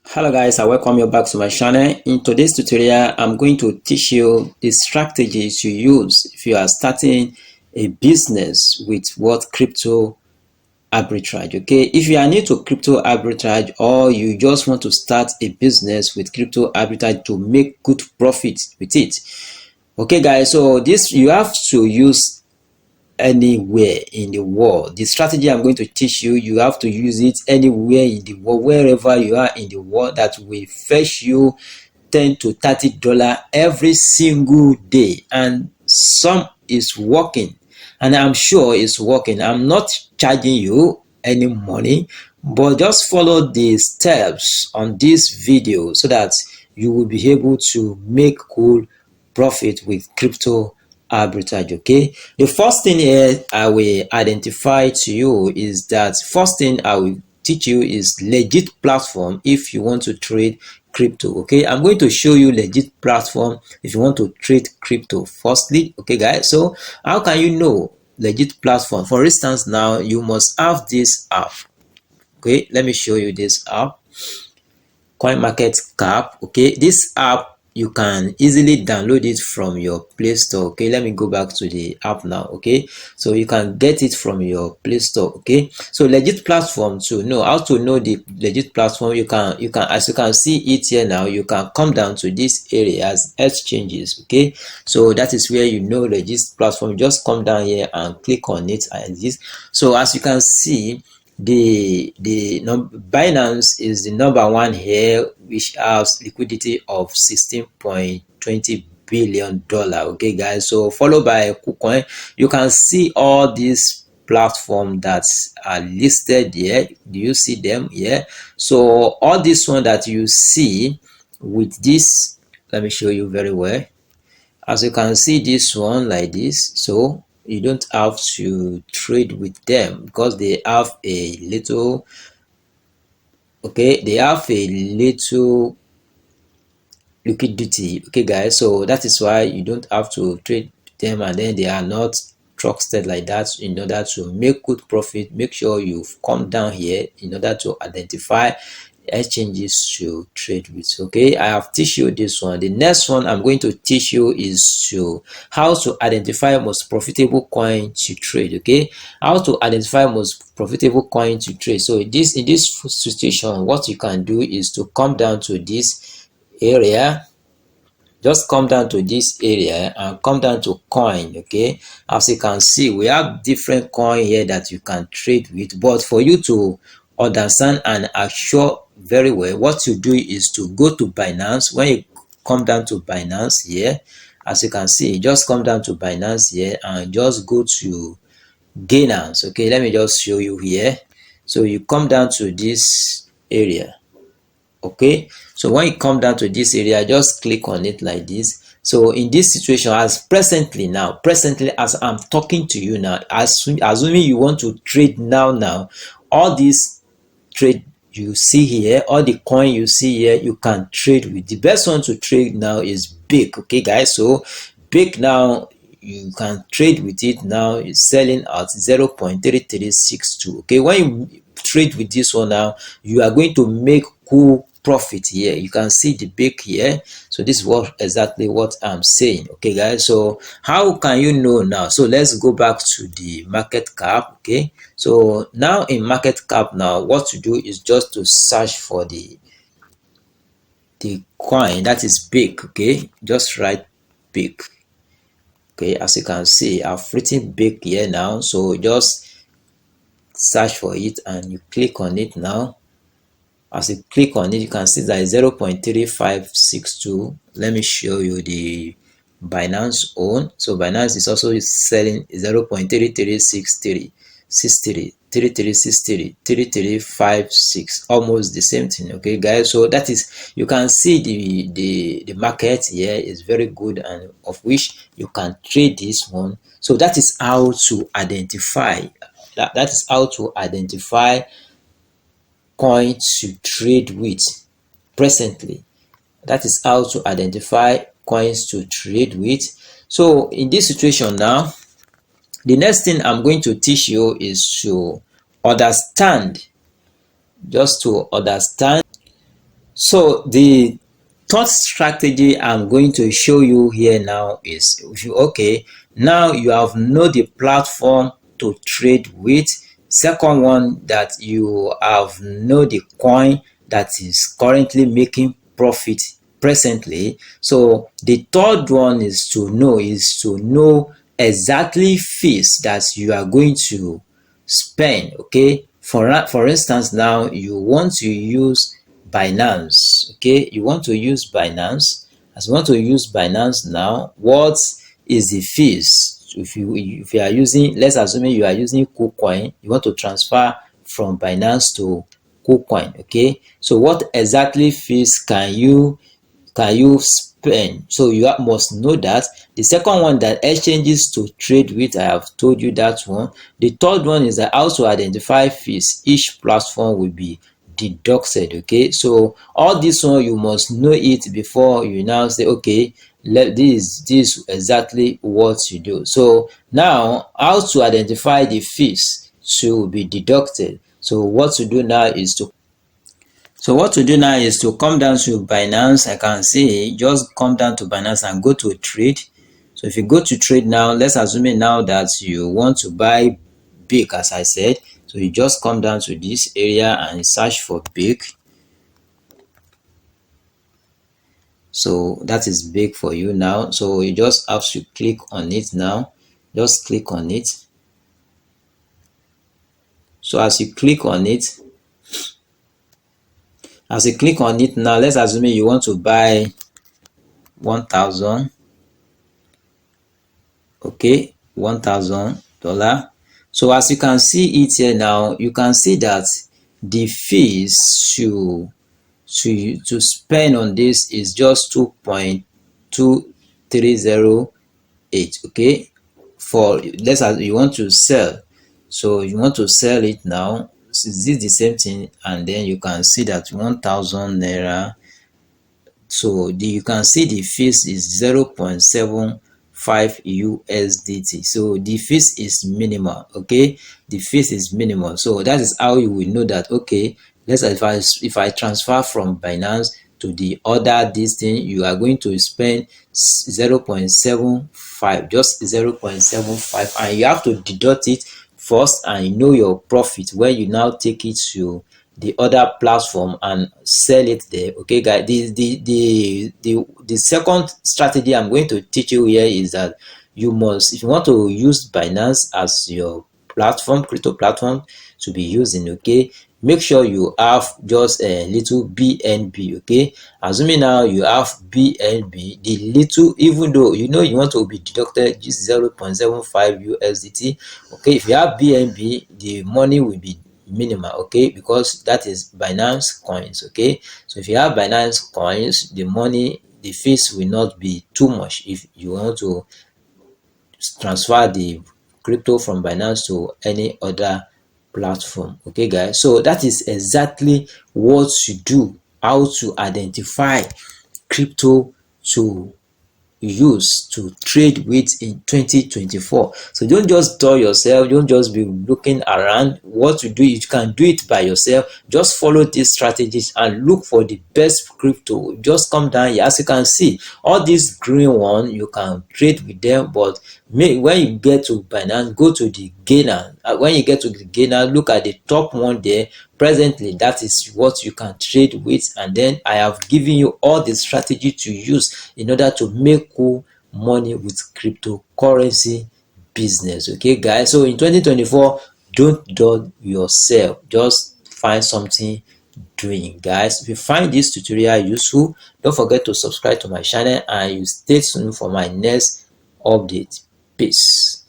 Hello guys, I welcome you back to my channel. In today's tutorial, I'm going to teach you the strategies to use if you are starting a business with crypto arbitrage. Okay, if you are new to crypto arbitrage or you just want to start a business with crypto arbitrage to make good profit with it. Okay guys, so this you have to use anywhere in the world. The strategy I'm going to teach you, you have to use it anywhere in the world, wherever you are in the world, that will fetch you $10 to $30 every single day, and some is working, and I'm sure it's working. I'm not charging you any money, but just follow the steps on this video so that you will be able to make cool profit with crypto arbitrage. Okay, the first thing here I will identify to you is that first thing I will teach you is legit platform if you want to trade crypto. Okay, I'm going to show you legit platform if you want to trade crypto firstly. Okay guys, so how can you know legit platform? For instance, now you must have this app. Okay, let me show you this app, CoinMarketCap. Okay, this app you can easily download it from your Play Store. Okay, let me go back to the app now. Okay, so you can get it from your Play Store. Okay, so legit platform, to know how to know the legit platform, you can as you can see it here now, you can come down to this area as exchanges. Okay, so that is where you know legit platform. Just come down here and click on it and this. So as you can see, Binance is the number one here, which has liquidity of $16.20 billion. Okay guys, so followed by KuCoin. You can see all these platforms that are listed here. Do you see them here? So all this one that you see with this, let me show you very well. As you can see, this one like this, so you don't have to trade with them because they have a little, okay, they have a little liquidity. Okay guys, so that is why you don't have to trade them, and then they are not trusted like that. In order to make good profit, make sure you've come down here in order to identify exchanges to trade with. Okay, I have teach you this one. The next one I'm going to teach you is to how to identify most profitable coin to trade. Okay, how to identify most profitable coin to trade. So in this situation, what you can do is to come down to this area. Just come down to this area and come down to coin. Okay, as you can see, we have different coin here that you can trade with, but for you to understand and assure very well, what you do is to go to Binance. When you come down to Binance here, as you can see, just come down to Binance here and just go to Gainance. Okay, let me just show you here. So you come down to this area. Okay, so when you come down to this area, just click on it like this. So in this situation, as presently as I'm talking to you now, assuming you want to trade now, all these trade you see here, all the coin you see here, you can trade with. The best one to trade now is BAKE. Okay guys, so BAKE now, you can trade with it now. It's selling at 0.3362. okay, when you trade with this one now, you are going to make cool profit here. You can see the BAKE here. So this is exactly what I'm saying. Okay guys, so how can you know now? So let's go back to the market cap. Okay, so now in market cap now, what to do is just to search for the coin that is BAKE. Okay, just write BAKE. Okay, as you can see, I've written BAKE here now. So just search for it and you click on it now. As you click on it, you can see that 0.3562. Let me show you the Binance own. So Binance is also selling 0.3363, almost the same thing. Okay guys, so that is, you can see the market here is very good, and of which you can trade this one. So that is how to identify that is how to identify coin to trade with presently. That is how to identify coins to trade with. So in this situation now, the next thing I'm going to teach you is to understand, just to understand. So the third strategy I'm going to show you here now is, if you okay, now you have know the platform to trade with. Second one, that you have know the coin that is currently making profit presently. So the third one is to know exactly fees that you are going to spend. Okay, for instance, now you want to use Binance. Okay, you want to use Binance. As you want to use Binance now, what is the fees? If you are using, let's assume you are using KuCoin, you want to transfer from Binance to KuCoin. Okay, so what exactly fees can you spend? So you must know that. The second one, that exchanges to trade with, I have told you that one. The third one is that how to identify fees each platform will be deducted. Okay, so all this one you must know it before you now say, okay, this exactly what you do. So now, how to identify the fees to be deducted. So what to do now is to come down to Binance. I can see, just come down to Binance and go to trade. So if you go to trade now, let's assume now that you want to buy BIC, as I said. So you just come down to this area and search for BIC. So that is BIC for you now. So you just have to click on it now. Just click on it. So as you click on it now, let's assume you want to buy 1,000. Okay, $1,000. So as you can see it here now, you can see that the fees to spend on this is just 2.2308. okay, for, let's say you want to sell, so you want to sell it now. So is this the same thing? And then you can see that 1,000 naira. So you can see the fees is 0.75 USDT. So the fees is minimal. Okay, the fees is minimal. So that is how you will know that, okay, let's say if I transfer from Binance to the other this thing, you are going to spend 0.75, just 0.75, and you have to deduct it first and know your profit when you now take it to the other platform and sell it there. Okay, guys, the second strategy I'm going to teach you here is that you must, if you want to use Binance as your platform, crypto platform to be using, okay, make sure you have just a little BNB. Okay, assuming now you have BNB, the little, even though you know you want to be deducted just 0.75 USDT. Okay, if you have BNB, the money will be minimal. Okay, because that is Binance coins. Okay, so if you have Binance coins, the fees will not be too much if you want to transfer the crypto from Binance to any other platform. Okay, guys, so that is exactly what you do, how to identify crypto to use to trade with in 2024. So don't just dull yourself, don't just be looking around. What to do, you can do it by yourself. Just follow these strategies and look for the best crypto. Just come down here. As you can see, all these green one, you can trade with them, but when you get to Binance, go to the gainer. When you get to the gainer, look at the top one there. Presently, that is what you can trade with, and then I have given you all the strategy to use in order to make cool money with cryptocurrency business. Okay, guys, so in 2024, don't dull yourself, just find something doing. Guys, if you find this tutorial useful, don't forget to subscribe to my channel and you stay tuned for my next update. Peace.